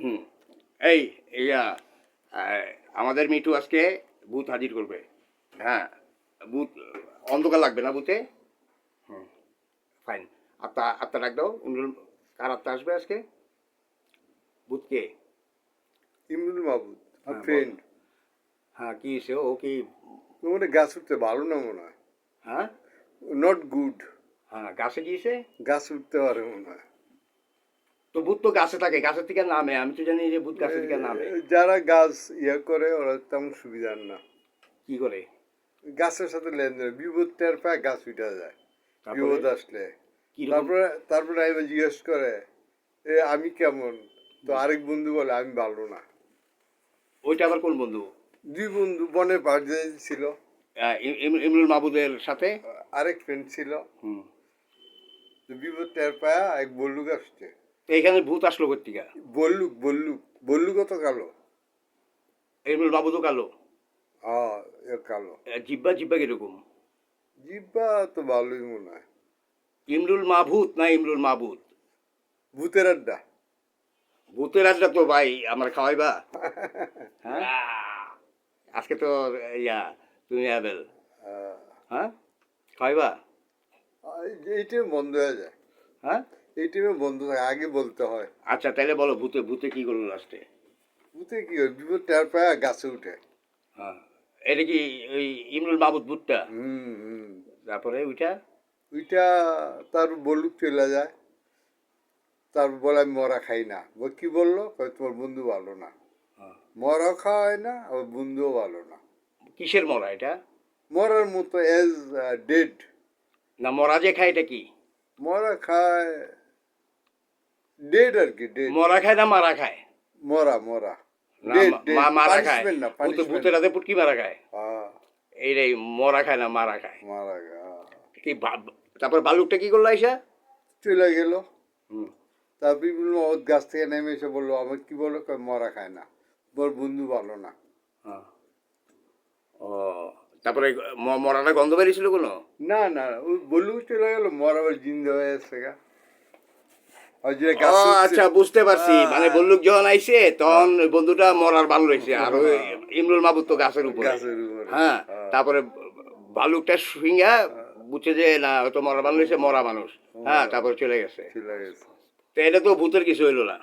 হুম এই ইয়া আমাদের মিঠু আজকে বুথ হাজির করবে। হ্যাঁ, বুথ অন্ধকার লাগবে না বুথে। হুম, ফাইন। আত্মা ডাক দাও। ইমরুল, কার আত্মা আসবে আজকে বুথকে? ইমরুল মাহবুব আর হ্যাঁ বল। ফ্রেন্ড। হ্যাঁ, কি হয়েছে? ও কি? মানে গাছ উঠতে ভালো না মনে হয়, হ্যাঁ নট গুড। হ্যাঁ, গাছে গিয়েছে। গাছ উঠতে পারে মনে হয়। তো ভূত তো গাছে থাকে, গাছের থেকে নামে। আমি তো জানি যে ভূত গাছের থেকে নামে। যারা গাছ ইয়ে করে ওরা তেমন সুবিধার না। কি করে? গাছের সাথে লেনদেন, বিপদ টের পায় গাছ উঠা যায় তারপরে বিপদ আসলে। কিরকম? তারপরে আমি জিজ্ঞেস করে আমি কেমন, তো আরেক বন্ধু বলে আমি ভালো না। ওইটা আবার কোন বন্ধু? দুই বন্ধু বনে পাড় ছিল, ইমরুল মাহবুদের সাথে। আরেক ফ্রেন্ড ছিল। হুম। তো বিপদ টের পায় এক বল্লুক আসছে। তো এখানে ভূত আসলো কোথেকে? বল্লুক বল্লুক বল্লুক কত কালো। ইমরুল মাহবুদও কালো? হ্যাঁ, এ কালো। জিব্বা জিব্বা কিরকম? জিব্বা তো ভালোই মনে হয়। ইমরুল মাহবুদ না ইমরুল মাহবুদ? ভূতের আড্ডা। ভূতের আড্ডা তো ভাই আমার খাওয়াইবা? হ্যাঁ, আজকে তো ইয়া তুমি অ্যাবেল। হ্যাঁ, খাওয়াইবা? এই টাইমে বন্ধ হয়ে যায়, হ্যাঁ। এই টাইমে বন্ধ থাকে, আগে বলতে হয়। আচ্ছা তাহলে বলো, ভূতে ভূতে কি করলো লাস্টে? ভূতে কি হয়, বিপদ টের পায় গাছে উঠে। হ্যাঁ, এটা কি ওই ইমরুল মাহবুদ ভূতটা? হুম। তারপরে ওইটা? ওইটা তার বল্লুক চলে যায়। তারপর বলে আমি মরা খাই না। কি বললো, কয় তোমার বন্ধু ভালো না। হ্যাঁ। মরা খাওয়ায় না, আবার বন্ধুও ভালো না। কিসের মরা এটা? মরার মতো এজ ডেড। না মরা যে খায় এটা কি? মরা খায় ডেড আর কি, ডেড। মরা খায় না মারা খায়? মরা মরা না ডেড ডেড, মারা খায়। পানিশমেন্ট না, পানিশমেন্ট ভূতের হাতে পুটকি মারা খায়। না। এইটাই, মরা খায় না মারা খায়। মারা গা কি তারপর বালুকটা কি করলো আইসা? চলে গেল। হুম। তারপর বিভিন্ন গাছ থেকে নেমে এসে বললো, আমার কি বলো, কয় মরা খায় না, তোর বন্ধু ভালো না। হ্যাঁ। ও, তারপরে মরাটা গন্ধ বেরিয়েছিল কোনো? না না, ওই বললু চলে গেল, মরা আবার জিন্দা হয়ে এসছে গা। আর যে ও গাছ আচ্ছা, বুঝতে পারছি। মানে বল্লুক যখন আইছে তখন ওই বন্ধুটা মরার ভালো রয়েছে, আর ওই ইমরুল মাহবুদ তো গাছের উপরে। গাছের উপরে। হ্যাঁ, তারপরে ভালুকটা শুইঙ্গা বুঝছে যে না হয়তো মরার ভালো রয়েছে, মরা মানুষ। হ্যাঁ, তারপরে চলে গেছে। চলে গেছে। তো এটা তো ভূতের কিছু হইলো না।